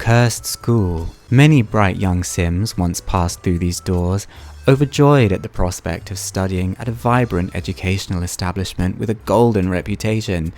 cursed school. Many bright young Sims once passed through these doors, overjoyed at the prospect of studying at a vibrant educational establishment with a golden reputation.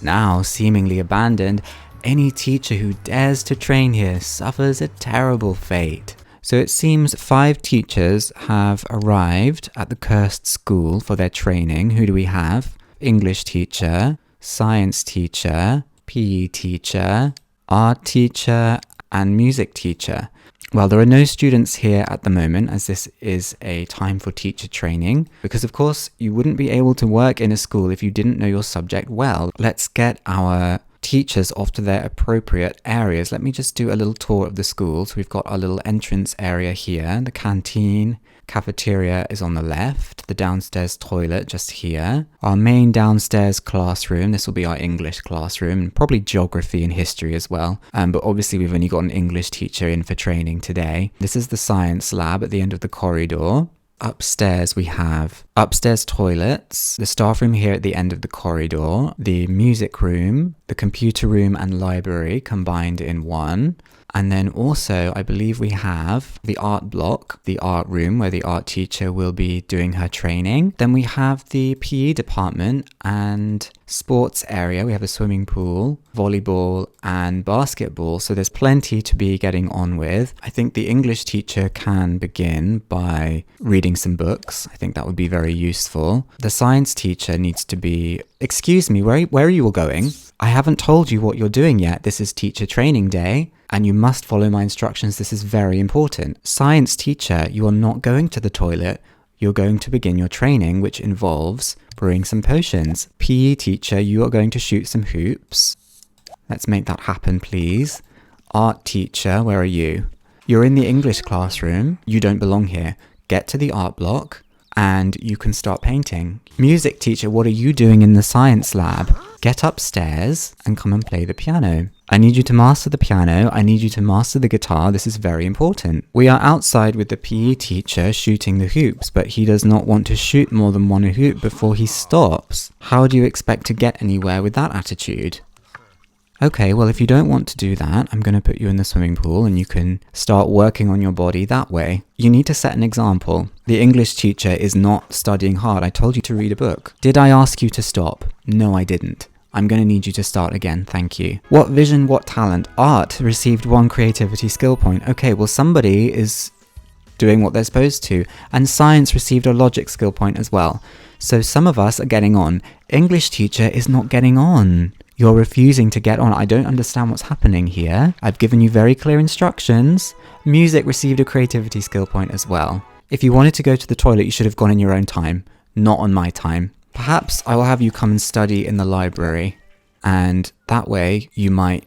Now, seemingly abandoned, any teacher who dares to train here suffers a terrible fate. So it seems 5 teachers have arrived at the cursed school for their training. Who do we have? English teacher, science teacher, PE teacher, art teacher, and music teacher. Well, there are no students here at the moment, as this is a time for teacher training, because of course you wouldn't be able to work in a school if you didn't know your subject well. Let's get our teachers off to their appropriate areas. Let me just do a little tour of the school. So we've got our little entrance area here. The canteen, cafeteria is on the left. The downstairs toilet just here. Our main downstairs classroom. This will be our English classroom, and probably geography and history as well. But obviously we've only got an English teacher in for training today. This is the science lab at the end of the corridor. Upstairs we have upstairs toilets, the staff room here at the end of the corridor, the music room, the computer room and library combined in one. And then also, I believe we have the art block, the art room where the art teacher will be doing her training. Then we have the PE department and sports area. We have a swimming pool, volleyball and basketball. So there's plenty to be getting on with. I think the English teacher can begin by reading some books. I think that would be very useful. The science teacher needs to be, excuse me, where are you all going? I haven't told you what you're doing yet. This is teacher training day, and you must follow my instructions. This is very important. Science teacher, you are not going to the toilet. You're going to begin your training, which involves brewing some potions. PE teacher, you are going to shoot some hoops. Let's make that happen, please. Art teacher, where are you? You're in the English classroom. You don't belong here. Get to the art block and you can start painting. Music teacher, what are you doing in the science lab? Get upstairs and come and play the piano. I need you to master the piano. I need you to master the guitar. This is very important. We are outside with the PE teacher shooting the hoops, but he does not want to shoot more than one hoop before he stops. How do you expect to get anywhere with that attitude? Okay, well, if you don't want to do that, I'm going to put you in the swimming pool and you can start working on your body that way. You need to set an example. The English teacher is not studying hard. I told you to read a book. Did I ask you to stop? No, I didn't. I'm going to need you to start again, thank you. What vision, what talent? Art received 1 creativity skill point. Okay, well, somebody is doing what they're supposed to. And science received a logic skill point as well. So some of us are getting on. English teacher is not getting on. You're refusing to get on. I don't understand what's happening here. I've given you very clear instructions. Music received a creativity skill point as well. If you wanted to go to the toilet, you should have gone in your own time, not on my time. Perhaps I will have you come and study in the library, and that way you might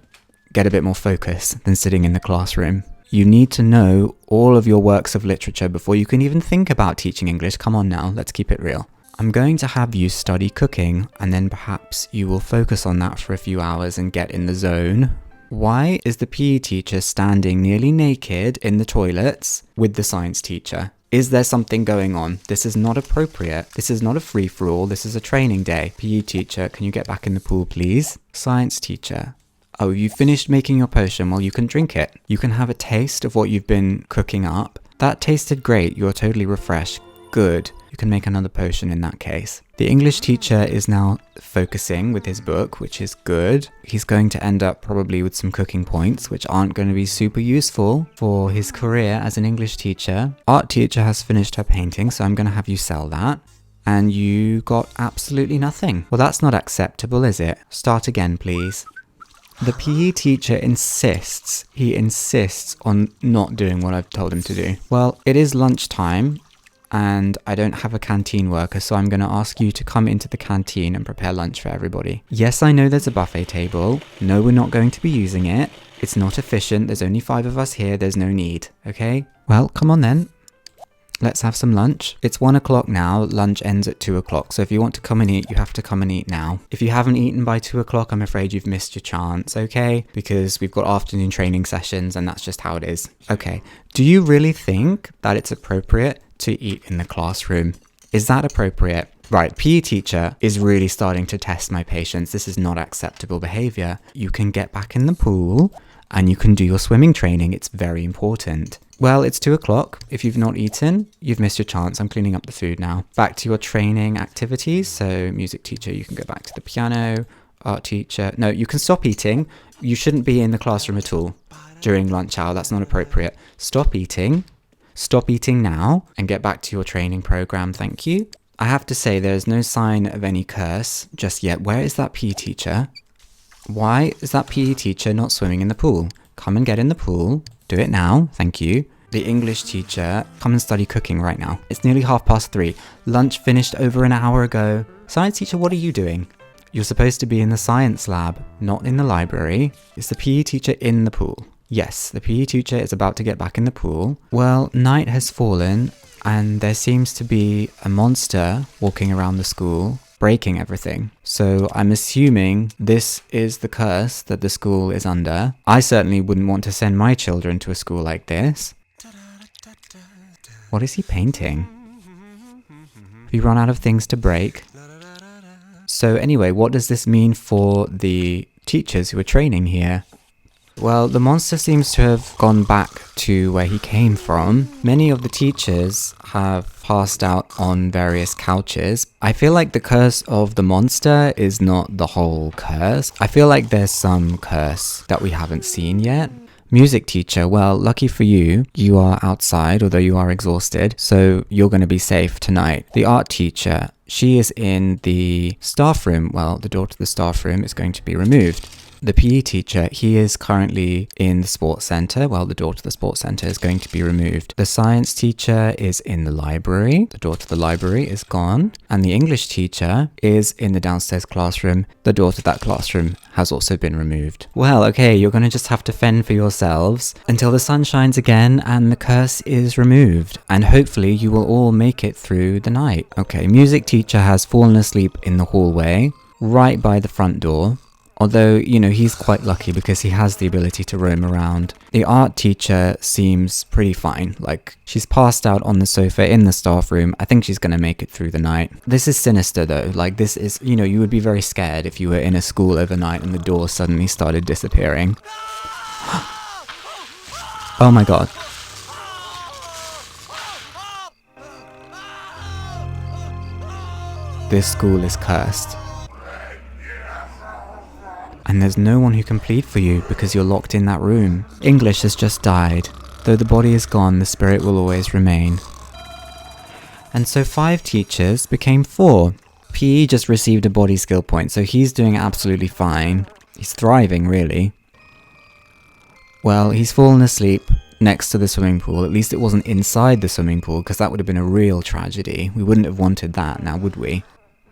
get a bit more focus than sitting in the classroom. You need to know all of your works of literature before you can even think about teaching English. Come on now, let's keep it real. I'm going to have you study cooking, and then perhaps you will focus on that for a few hours and get in the zone. Why is the PE teacher standing nearly naked in the toilets with the science teacher? Is there something going on? This is not appropriate. This is not a free-for-all. This is a training day. PE teacher, can you get back in the pool, please? Science teacher. Oh, you finished making your potion. Well, you can drink it. You can have a taste of what you've been cooking up. That tasted great. You're totally refreshed. Good. You can make another potion in that case. The English teacher is now focusing with his book, which is good. He's going to end up probably with some cooking points, which aren't going to be super useful for his career as an English teacher. Art teacher has finished her painting, so I'm going to have you sell that. And you got absolutely nothing. Well, that's not acceptable, is it? Start again, please. The PE teacher insists. He insists on not doing what I've told him to do. Well, it is lunchtime. And I don't have a canteen worker, so I'm going to ask you to come into the canteen and prepare lunch for everybody. Yes, I know there's a buffet table. No, we're not going to be using it. It's not efficient. There's only 5 of us here. There's no need. Okay? Well, come on then. Let's have some lunch. It's 1 o'clock now. Lunch ends at 2 o'clock. So if you want to come and eat, you have to come and eat now. If you haven't eaten by 2 o'clock, I'm afraid you've missed your chance, okay? Because we've got afternoon training sessions and that's just how it is. Okay. Do you really think that it's appropriate to eat in the classroom? Is that appropriate? Right, PE teacher is really starting to test my patience. This is not acceptable behavior. You can get back in the pool and you can do your swimming training. It's very important. Well, it's 2 o'clock. If you've not eaten, you've missed your chance. I'm cleaning up the food now. Back to your training activities. So music teacher, you can go back to the piano. Art teacher, no, you can stop eating. You shouldn't be in the classroom at all during lunch hour. That's not appropriate. Stop eating now and get back to your training program. Thank you. I have to say there's no sign of any curse just yet. Where is that PE teacher? Why is that PE teacher not swimming in the pool? Come and get in the pool. Do it now. Thank you. The English teacher, come and study cooking right now. It's nearly 3:30. Lunch finished over an hour ago. Science teacher, what are you doing? You're supposed to be in the science lab, not in the library. Is the PE teacher in the pool? Yes, the PE teacher is about to get back in the pool. Well, night has fallen and there seems to be a monster walking around the school, breaking everything. So I'm assuming this is the curse that the school is under. I certainly wouldn't want to send my children to a school like this. What is he painting? Have you run out of things to break? So anyway, what does this mean for the teachers who are training here? Well, the monster seems to have gone back to where he came from. Many of the teachers have passed out on various couches. I feel like the curse of the monster is not the whole curse. I feel like there's some curse that we haven't seen yet. Music teacher, well, lucky for you, you are outside, although you are exhausted, so you're going to be safe tonight. The art teacher, she is in the staff room. Well, the door to the staff room is going to be removed. The PE teacher, he is currently in the sports center. Well, the door to the sports center is going to be removed. The science teacher is in the library. The door to the library is gone. And the English teacher is in the downstairs classroom. The door to that classroom has also been removed. Well, okay, you're going to just have to fend for yourselves until the sun shines again and the curse is removed. And hopefully you will all make it through the night. Okay, music teacher has fallen asleep in the hallway, right by the front door. Although, you know, he's quite lucky because he has the ability to roam around. The art teacher seems pretty fine. Like, she's passed out on the sofa in the staff room. I think she's going to make it through the night. This is sinister though. Like, this is, you know, you would be very scared if you were in a school overnight and the door suddenly started disappearing. Oh my god. This school is cursed. And there's no one who can plead for you because you're locked in that room. English has just died. Though the body is gone, the spirit will always remain. And so 5 teachers became 4. PE just received a body skill point, so he's doing absolutely fine. He's thriving, really. Well, he's fallen asleep next to the swimming pool. At least it wasn't inside the swimming pool, because that would have been a real tragedy. We wouldn't have wanted that now, would we?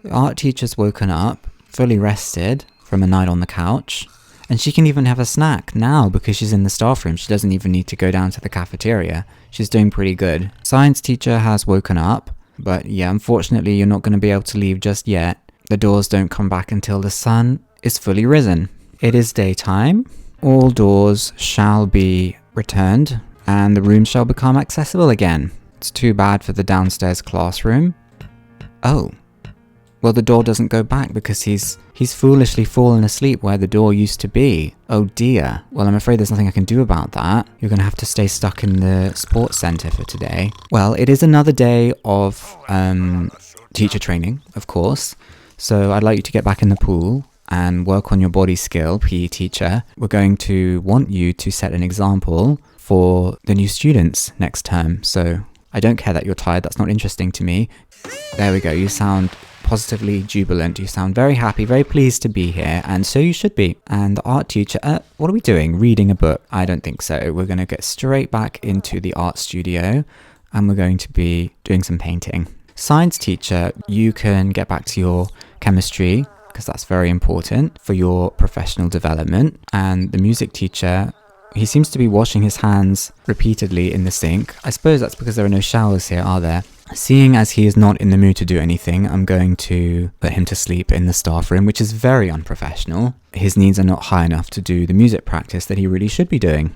The art teacher's woken up, fully rested from a night on the couch, and she can even have a snack now because she's in the staff room. She doesn't even need to go down to the cafeteria. She's doing pretty good. Science teacher has woken up, but yeah, unfortunately you're not going to be able to leave just yet. The doors don't come back until the sun is fully risen. It is daytime. All doors shall be returned and the room shall become accessible again. It's too bad for the downstairs classroom. Oh. Well, the door doesn't go back because he's foolishly fallen asleep where the door used to be. Oh dear. Well, I'm afraid there's nothing I can do about that. You're going to have to stay stuck in the sports center for today. Well, it is another day of teacher training, of course. So I'd like you to get back in the pool and work on your body skill, PE teacher. We're going to want you to set an example for the new students next term. So I don't care that you're tired. That's not interesting to me. There we go. You sound positively jubilant. You sound very happy, very pleased to be here, and so you should be. And the art teacher, what are we doing? Reading a book? I don't think so. We're going to get straight back into the art studio and we're going to be doing some painting. Science teacher, you can get back to your chemistry because that's very important for your professional development. And the music teacher, he seems to be washing his hands repeatedly in the sink. I suppose that's because there are no showers here, are there? Seeing as he is not in the mood to do anything, I'm going to put him to sleep in the staff room, which is very unprofessional. His needs are not high enough to do the music practice that he really should be doing.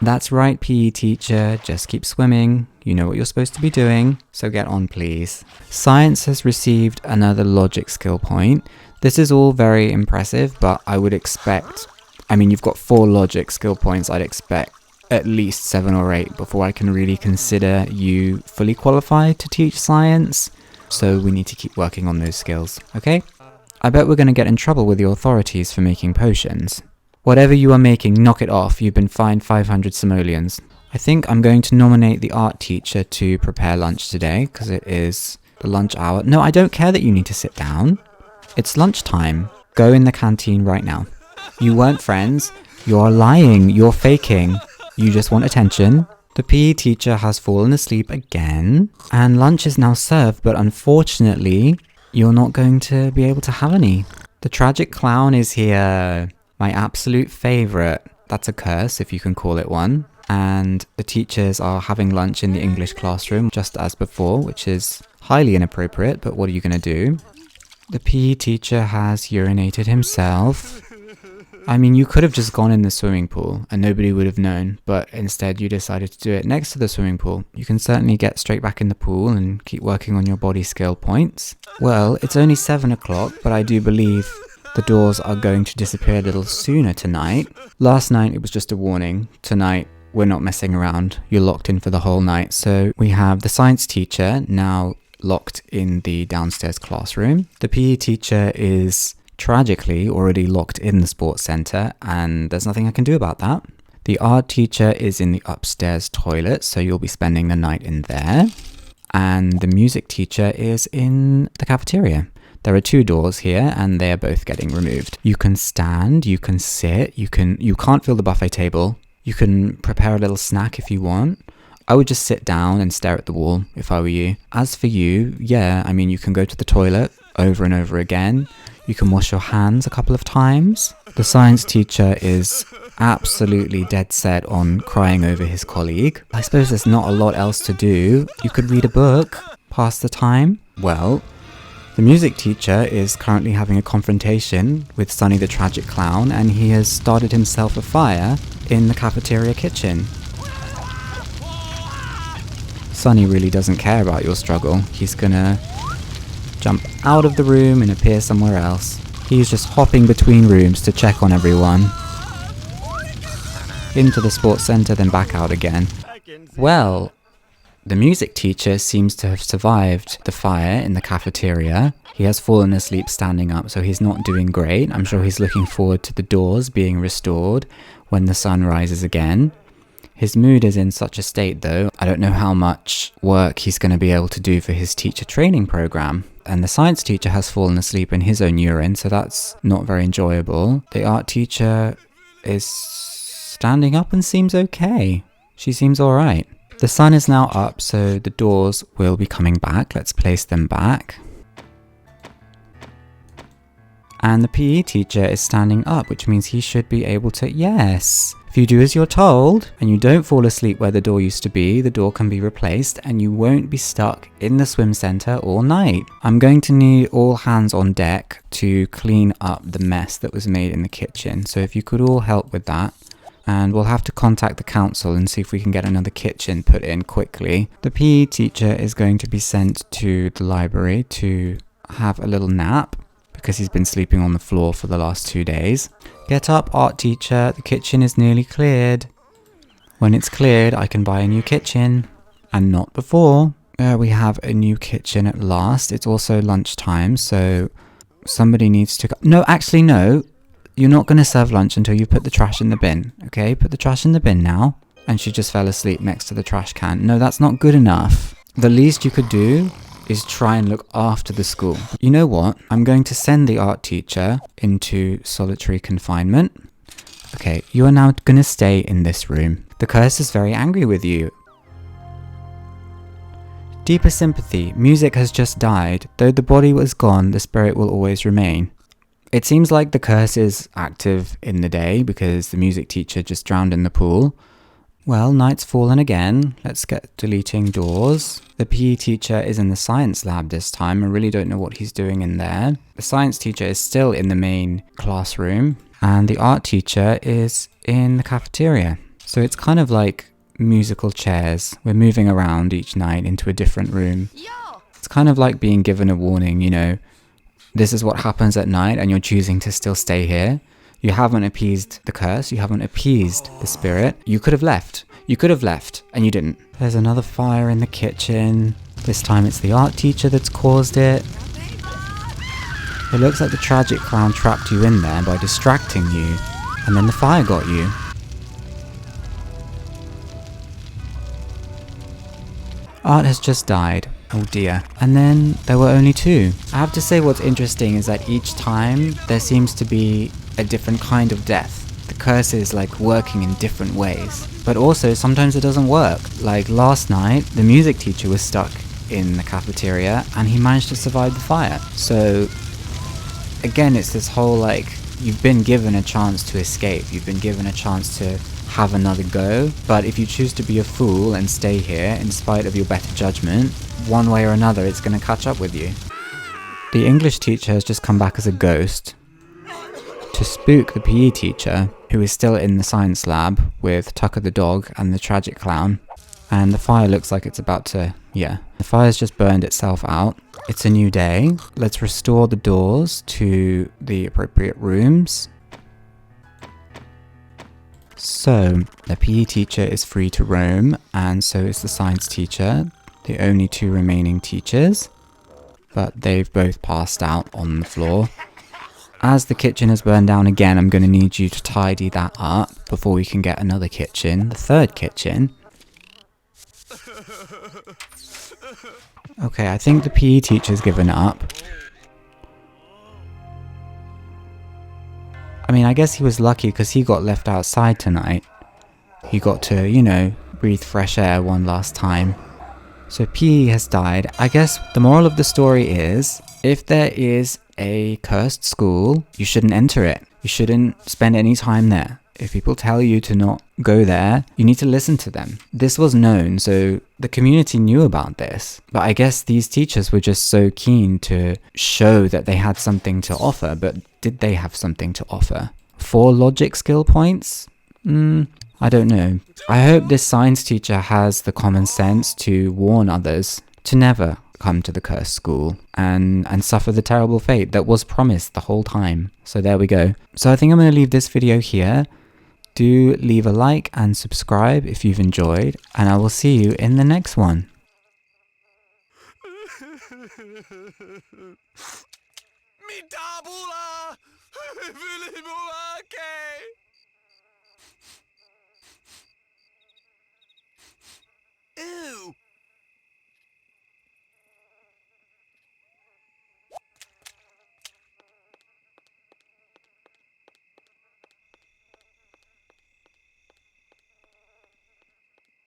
That's right, PE teacher, just keep swimming. You know what you're supposed to be doing, so get on please. Science has received another logic skill point. This is all very impressive, but I would expect I mean, you've got 4 logic skill points. I'd expect at least 7 or 8 before I can really consider you fully qualified to teach science. So we need to keep working on those skills, okay? I bet we're going to get in trouble with the authorities for making potions. Whatever you are making, knock it off. You've been fined 500 simoleons. I think I'm going to nominate the art teacher to prepare lunch today, because it is the lunch hour. No, I don't care that you need to sit down. It's lunchtime. Go in the canteen right now. You weren't friends. You're lying. You're faking. You just want attention. The PE teacher has fallen asleep again, and lunch is now served, but unfortunately, you're not going to be able to have any. The tragic clown is here. My absolute favorite. That's a curse, if you can call it one. And the teachers are having lunch in the English classroom, just as before, which is highly inappropriate, but what are you going to do? The PE teacher has urinated himself. I mean, you could have just gone in the swimming pool and nobody would have known, but instead you decided to do it next to the swimming pool. You can certainly get straight back in the pool and keep working on your body skill points. Well, it's only 7 o'clock, but I do believe the doors are going to disappear a little sooner tonight. Last night it was just a warning. Tonight we're not messing around. You're locked in for the whole night. So we have the science teacher now locked in the downstairs classroom. The PE teacher is tragically already locked in the sports centre, and there's nothing I can do about that. The art teacher is in the upstairs toilet, so you'll be spending the night in there. And the music teacher is in the cafeteria. There are 2 doors here, and they are both getting removed. You can stand, you can sit, you can't fill the buffet table. You can prepare a little snack if you want. I would just sit down and stare at the wall if I were you. As for you, yeah, I mean, you can go to the toilet over and over again. You can wash your hands a couple of times. The science teacher is absolutely dead set on crying over his colleague. I suppose there's not a lot else to do. You could read a book, pass the time. Well, the music teacher is currently having a confrontation with Sonny the Tragic Clown, and he has started himself a fire in the cafeteria kitchen. Sonny really doesn't care about your struggle. He's gonna jump out of the room and appear somewhere else. He's just hopping between rooms to check on everyone. Into the sports centre, then back out again. Well, the music teacher seems to have survived the fire in the cafeteria. He has fallen asleep standing up, so he's not doing great. I'm sure he's looking forward to the doors being restored when the sun rises again. His mood is in such a state though, I don't know how much work he's going to be able to do for his teacher training program. And the science teacher has fallen asleep in his own urine, so that's not very enjoyable. The art teacher is standing up and seems okay. She seems alright. The sun is now up, so the doors will be coming back. Let's place them back. And the PE teacher is standing up, which means he should be able to, yes. If you do as you're told, and you don't fall asleep where the door used to be, the door can be replaced and you won't be stuck in the swim centre all night. I'm going to need all hands on deck to clean up the mess that was made in the kitchen. So if you could all help with that. And we'll have to contact the council and see if we can get another kitchen put in quickly. The PE teacher is going to be sent to the library to have a little nap, because he's been sleeping on the floor for the last 2 days. Get up, art teacher, the kitchen is nearly cleared. When it's cleared, I can buy a new kitchen. And not before. We have a new kitchen at last. It's also lunchtime, so somebody needs to... No, actually, no. You're not going to serve lunch until you put the trash in the bin, okay? Put the trash in the bin now. And she just fell asleep next to the trash can. No, that's not good enough. The least you could do is try and look after the school. You know what? I'm going to send the art teacher into solitary confinement. Okay, you are now going to stay in this room. The curse is very angry with you. Deeper sympathy. Music has just died. Though the body was gone, the spirit will always remain. It seems like the curse is active in the day because the music teacher just drowned in the pool. Well, night's fallen again. Let's get deleting doors. The PE teacher is in the science lab this time. I really don't know what he's doing in there. The science teacher is still in the main classroom. And the art teacher is in the cafeteria. So it's kind of like musical chairs. We're moving around each night into a different room. It's kind of like being given a warning, you know. This is what happens at night and you're choosing to still stay here. You haven't appeased the curse. You haven't appeased the spirit. You could have left. You could have left, and you didn't. There's another fire in the kitchen. This time it's the art teacher that's caused it. It looks like the tragic clown trapped you in there by distracting you, and then the fire got you. Art has just died. Oh dear. And then there were only two. I have to say what's interesting is that each time there seems to be a different kind of death. The curse is like working in different ways. But also sometimes it doesn't work. Like last night, the music teacher was stuck in the cafeteria and he managed to survive the fire. So again, it's this whole like, you've been given a chance to escape. You've been given a chance to have another go, but if you choose to be a fool and stay here in spite of your better judgment, one way or another it's going to catch up with you. The English teacher has just come back as a ghost to spook the PE teacher, who is still in the science lab with Tucker the dog and the tragic clown, and the fire looks like it's about to, the fire's just burned itself out. It's a new day. Let's restore the doors to the appropriate rooms. So, the PE teacher is free to roam, and so is the science teacher, the only two remaining teachers, but they've both passed out on the floor. As the kitchen has burned down again, I'm going to need you to tidy that up before we can get another kitchen, the third kitchen. Okay, I think the PE teacher's given up. I mean, I guess he was lucky because he got left outside tonight. He got to, you know, breathe fresh air one last time. So PE has died. I guess the moral of the story is, if there is a cursed school, you shouldn't enter it. You shouldn't spend any time there. If people tell you to not go there, you need to listen to them. This was known, so the community knew about this. But I guess these teachers were just so keen to show that they had something to offer, but did they have something to offer? 4 logic skill points? I don't know. I hope this science teacher has the common sense to warn others to never come to the cursed school and suffer the terrible fate that was promised the whole time. So there we go. So I think I'm going to leave this video here. Do leave a like and subscribe if you've enjoyed, and I will see you in the next one. Mi tabula!